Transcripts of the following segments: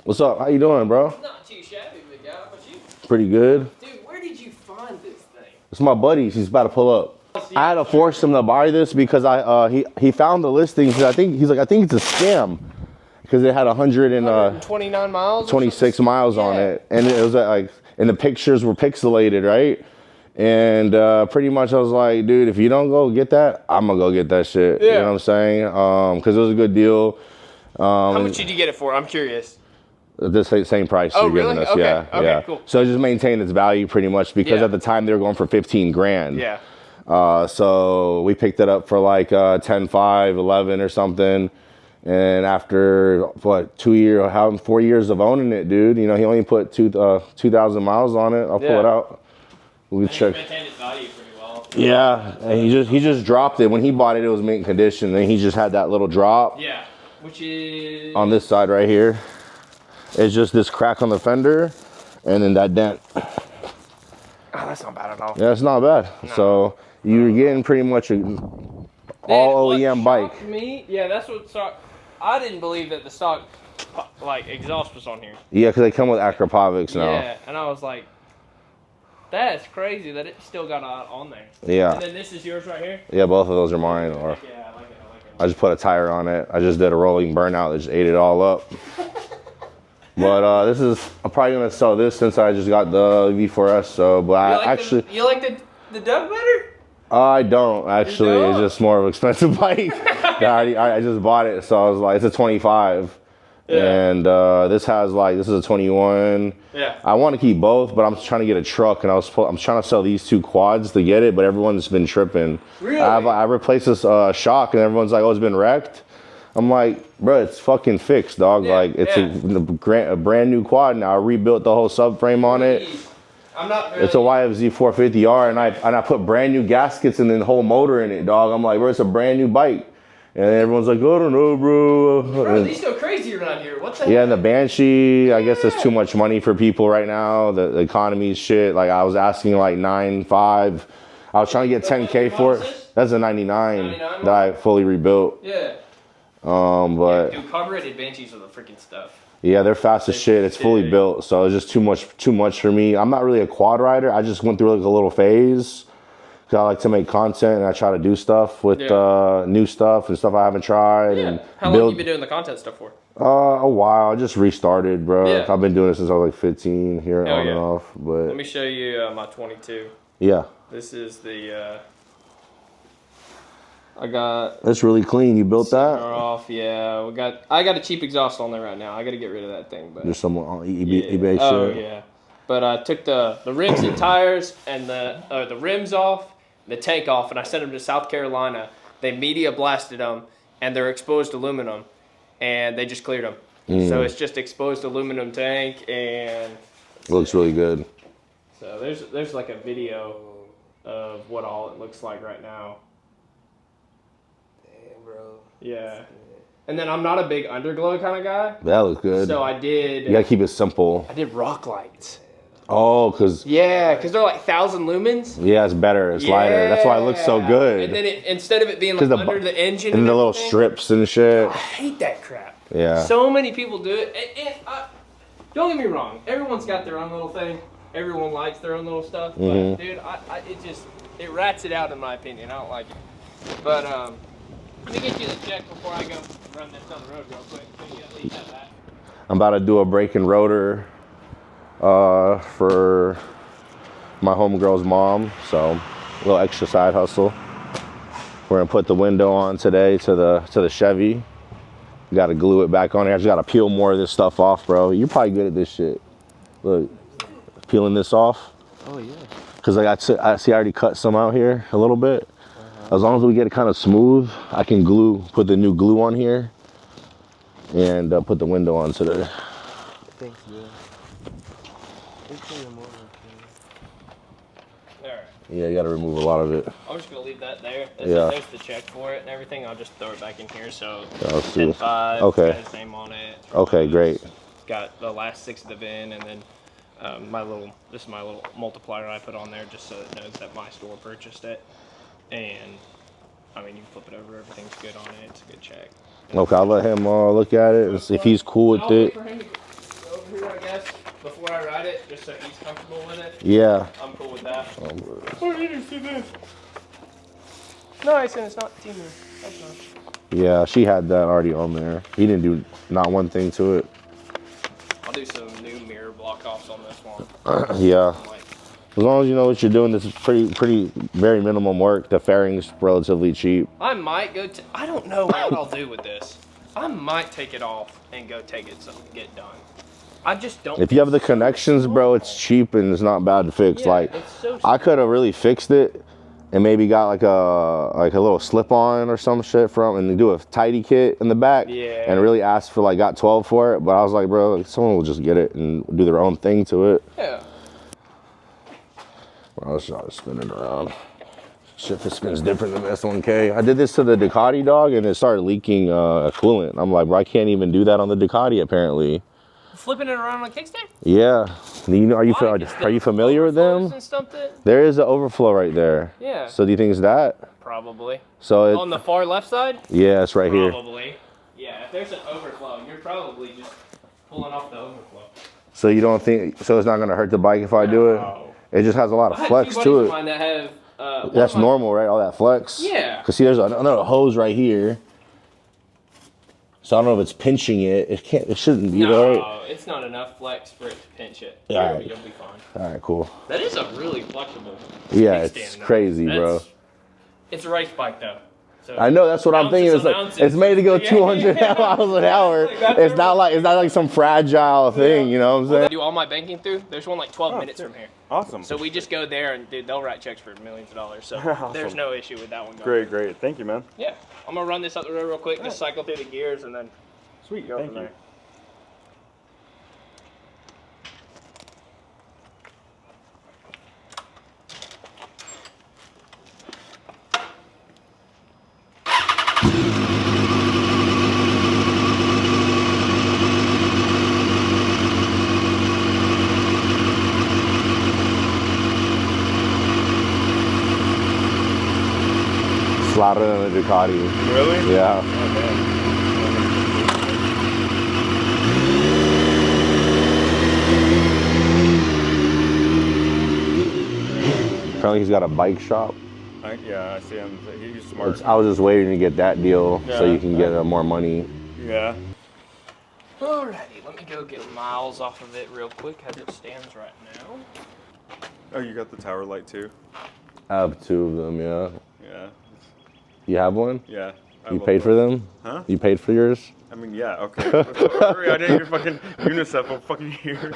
What's up? How you doing, bro? Not too shabby, big guy. How about you? Pretty good. Dude, where did you find this thing? It's my buddy. He's about to pull up. I had to force him to buy this because he found the listing. I think it's a scam because it had 129 miles. 26 miles on it, and it was like, and the pictures were pixelated, right? And pretty much I was like, dude, if you don't go get that, I'm gonna go get that shit. Yeah. You know what I'm saying? Because it was a good deal. How much did you get it for? I'm curious. The same price Oh, you're really? giving us, Okay. yeah. Okay, yeah. cool. So it just maintained its value pretty much because Yeah. at the time they were going for 15 grand. Yeah. So we picked it up for like 10.5, 11 or something. And after what 4 years of owning it, dude, you know, he only put 2,000 miles on it. I'll pull it out. We check. Maintained its value pretty well. Yeah, and he just dropped it when he bought it. It was mint condition, and he just had that little drop. Yeah. Which is On this side right here. It's just this crack on the fender, and then that dent. Oh, that's not bad at all. Yeah, it's not bad. No. So you're getting pretty much all OEM bike. Yeah, that's what shocked. I didn't believe that the stock like exhaust was on here. Yeah, because they come with Akrapovics now. Yeah, and I was like, that's crazy that it still got on there. Yeah. And then this is yours right here. Yeah, both of those are mine. Or Yeah, I like it. I like it. I just put a tire on it. I just did a rolling burnout that just ate it all up. But I'm probably gonna sell this since I just got the V4S. So, but You like the Doug better? I don't actually. You don't? It's just more of an expensive bike. I just bought it, so I was like, it's a 25, Yeah. and this is a 21. Yeah. I want to keep both, but I'm just trying to get a truck, and I'm trying to sell these two quads to get it, but everyone's been tripping. Really? I replaced this shock, and everyone's like, oh, it's been wrecked. I'm like, bro, it's fucking fixed, dog. Yeah, Like, it's yeah. a brand new quad now. I rebuilt the whole subframe on it. I'm not really. It's a YFZ 450R, and I put brand new gaskets and then the whole motor in it, dog. I'm like, bro, it's a brand new bike. And everyone's like, oh, I don't know, bro. Bro, these go crazy around here. What the heck? Yeah, and the Banshee, I guess that's too much money for people right now. The economy's shit. Like, I was asking like 9.5. I was trying to get 10K for it. That's a 99 that I fully rebuilt. Yeah. But Dude, carbureted Banshees are the freaking stuff. yeah, they're fast as shit. It's fully built, so it's just too much for me. I'm not really a quad rider. I just went through like a little phase. Cause I like to make content and I try to do stuff with new stuff and stuff I haven't tried. Yeah. And How long have you been doing the content stuff for? A while. I just restarted, bro. Yeah. I've been doing it since I was like 15 here on yeah. and off. But Let me show you my 22. yeah, This is the. I got. it's really clean. You built that? Off, yeah. I got a cheap exhaust on there right now. I got to get rid of that thing, but. Just some on Yeah. eBay shit. Oh yeah, but I took the rims and tires and the rims off, the tank off, and I sent them to South Carolina. They media blasted them, and they're exposed aluminum, and they just cleared them. So it's just exposed aluminum tank, and It looks really good. so there's like a video of what all it looks like right now. Damn, bro. Yeah, and then I'm not a big underglow kind of guy, That looks good. so I did. You gotta keep it simple. I did rock lights. Oh, cause Yeah, because they're like 1,000 lumens. yeah, it's better. It's lighter. That's why it looks so good. And then instead of it being like under the engine and the little everything, strips and shit. I hate that crap. Yeah. So many people do it. Don't get me wrong. Everyone's got their own little thing. Everyone likes their own little stuff. But dude, it rats it out in my opinion. I don't like it. But let me get you the check before I go run this down the road real quick. So you at least have that. I'm about to do a brake and rotor for my homegirl's mom, so a little extra side hustle. We're gonna put the window on today to the Chevy. Got to glue it back on there. I just got to peel more of this stuff off, bro. You're probably good at this shit. Look, peeling this off. Oh yeah. Cause I already cut some out here a little bit. As long as we get it kind of smooth, I can put the new glue on here, and put the window on today. Thanks, man. Alright. Yeah, you got to remove a lot of it. I'm just gonna leave that there. Yeah. There's the check for it and everything. I'll just throw it back in here. So Yeah, let's see. 10.5. Okay. Got his name on it. Okay, great. Got the last 6 of the VIN, and then this is my little multiplier I put on there just so it knows that my store purchased it. And I mean, you can flip it over. Everything's good on it. It's a good check. Okay, I'll let him look at it and see if he's cool with I'll wait it. for him to here, I guess, before I ride it, just so he's comfortable with it. Yeah. I'm cool with that. Oh, you didn't see this. Nice, and it's not team. That's nice. Yeah, she had that already on there. He didn't do not one thing to it. I'll do some new mirror block offs on this one. Yeah. As long as you know what you're doing, this is pretty, very minimum work. The fairing's relatively cheap. I might go I don't know what I'll do with this. I might take it off and go take it get done. I just don't. If you have the connections, bro, it's cheap and it's not bad to fix. Yeah, like, it's so I could have really fixed it and maybe got like a little slip on or some shit from, and do a tidy kit in the back. Yeah. And really ask for, like, got 12 for it. But I was like, bro, someone will just get it and do their own thing to it. Yeah. Well, let's try to spin it around. Shit, if it spins different than the S1K. I did this to the Ducati, dog, and it started leaking coolant. I'm like, bro, I can't even do that on the Ducati, apparently. Flipping it around on a kickstand? Yeah. You know, are you familiar with them? And There is an overflow right there. Yeah. So do you think it's that? Probably. So On the far left side? Yeah, it's right here. Probably. Yeah, if there's an overflow, you're probably just pulling off the overflow. So you don't think, so it's not going to hurt the bike if I do it? No. It just has a lot of flex to it. That have, That's normal, right? All that flex? Yeah. Because see, there's another hose right here. So I don't know if it's pinching it. It shouldn't be, No, right? it's not enough flex for it to pinch it. All right. You'll be fine. All right, cool. That is a really flexible Yeah, kickstand, it's though. crazy, bro. It's a race bike, though. So I know, that's what I'm thinking. It's like, it's made to go 200 miles an hour. It's not like some fragile thing, you know what I'm saying? I do all my banking through. There's one like 12 minutes from here. Awesome. So we just go there and dude, they'll write checks for millions of dollars. So Awesome. there's no issue with that one going. Great. Thank you, man. Yeah. I'm gonna run this up the road real quick, just cycle through the gears and then Sweet. go Thank from you. there. Slaughter than a Ducati. Really? Yeah. Apparently he's got a bike shop. Yeah, I see him. He's smart. I was just waiting to get that deal so Yeah. you can get more money. Yeah. Alrighty, let me go get miles off of it real quick as it stands right now. Oh, you got the tower light too? I have two of them, yeah. Yeah. You have one? Yeah. I You love paid for those. them? Huh? You paid for yours? I mean, yeah, okay. Sorry, I didn't hear fucking UNICEF a fucking year.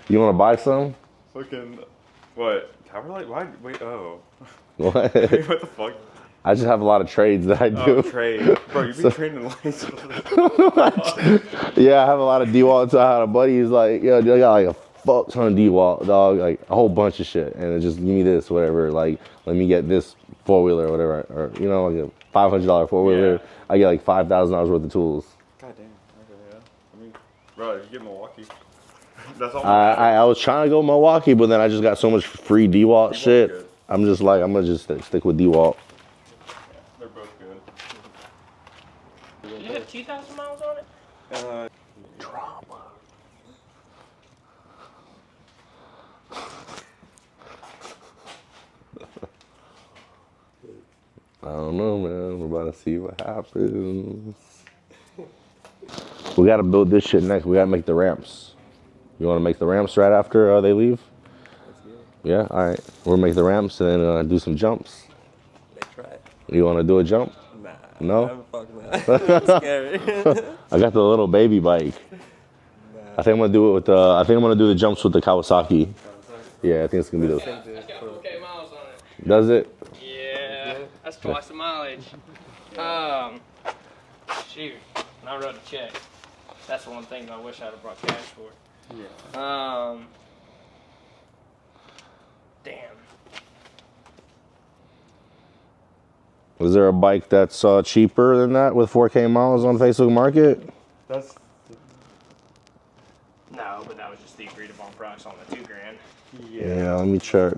You want to buy some? Fucking, what? Tower light? Why? Wait, oh. What? What the fuck? I just have a lot of trades that I do. Oh, trade. Bro, you be trading lights. Yeah, I have a lot of DeWalt. I had a buddy who's like, yo, dude, I got like a fuck ton of DeWalt, dog, like a whole bunch of shit. And it just give me this, whatever. Like, let me get this four-wheeler or whatever. Or, you know, like a $500 four-wheeler. Yeah. I get like $5,000 worth of tools. God damn. Okay, yeah. I mean, bro, if you get Milwaukee, that's all. I was trying to go Milwaukee, but then I just got so much free DeWalt shit. good. I'm just like, I'm going to just stick with DeWalt. They're both good. Did you have 2,000 miles on it? Drama. I don't know, man. We're about to see what happens. We got to build this shit next. We got to make the ramps. You want to make the ramps right after they leave? Yeah, all right. We'll make the ramps and then do some jumps. They try it. You want to do a jump? Nah. No? Fuck that. Scary. I got the little baby bike. I think I'm gonna do it with the. I think I'm gonna do the jumps with the Kawasaki. Yeah, I think it's gonna be the. It's got 4K miles on it. Does it? Yeah, that's twice the mileage. Shoot, and I wrote a check. That's the one thing I wish I'd have brought cash for. Yeah. Damn. Is there a bike that's cheaper than that with 4K miles on Facebook Market? That's. No, but that was just the agreed upon price on the $2,000. Yeah, let me check.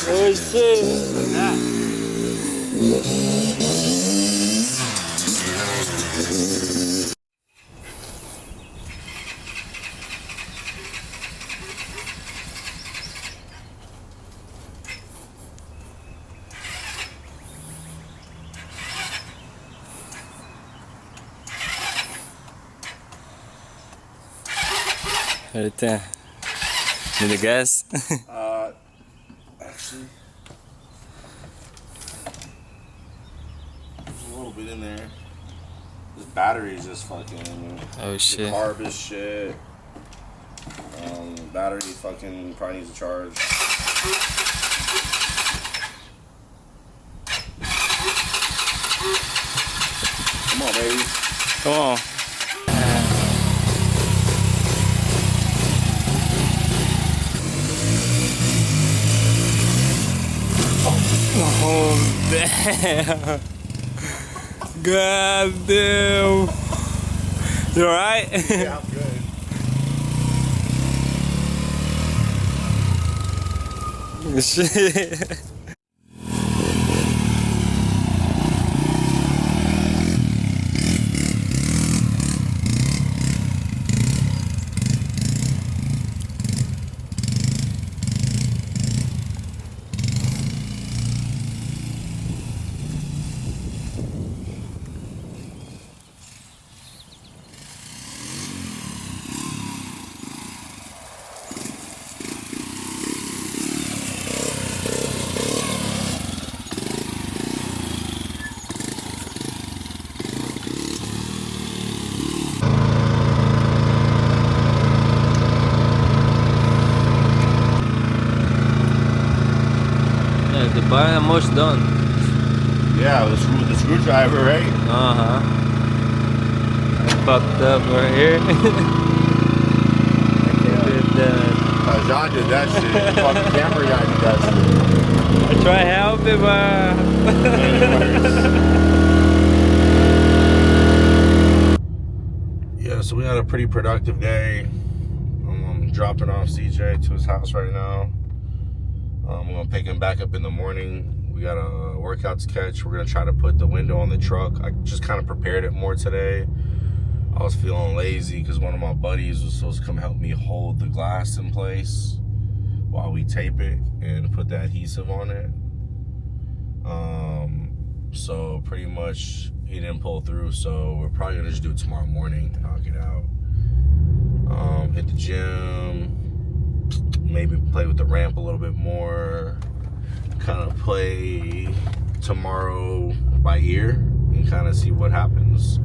Oh shit. Right there. Need a gas? Actually, there's a little bit in there. This battery is just fucking. Oh The shit. carb is shit. Battery fucking probably needs a charge. Come on, baby. Come on. Oh damn. God damn. You alright? Yeah, I'm good. Shit. Yeah, the bar almost done. Yeah, the screwdriver, right? Uh-huh. I fucked up right here. Did that. John did that shit. The fucking camera guy did that I try helping, but shit. Yeah, so we had a pretty productive day. I'm dropping off CJ to his house right now. I'm gonna pick him back up in the morning. We got a workout to catch. We're gonna try to put the window on the truck. I just kind of prepared it more today. I was feeling lazy because one of my buddies was supposed to come help me hold the glass in place while we tape it and put the adhesive on it. So pretty much he didn't pull through, so we're probably gonna just do it tomorrow morning, knock it out. Hit the gym, maybe play with the ramp a little bit more, kind of play tomorrow by ear and kind of see what happens.